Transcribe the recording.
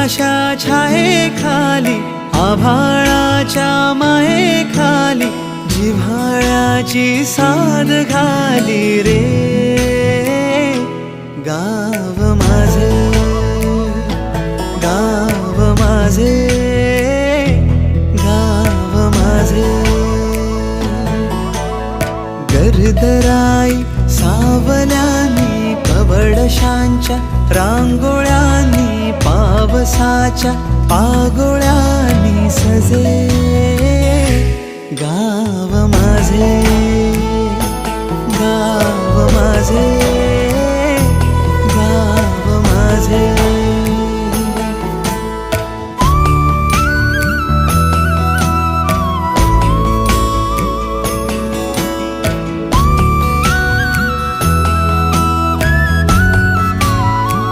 फुलाशा छाये खाली आभाळाच्या माये खाली जिव्हाळ्याची साद घाली रे गाव माझे गाव माझे गाव माझे गर्दराई सावल्यानी कवडशांच्या रांगोळ्यांनी पावसाच्या पागोळ्यांनी सजे गाव माझे गाव माझे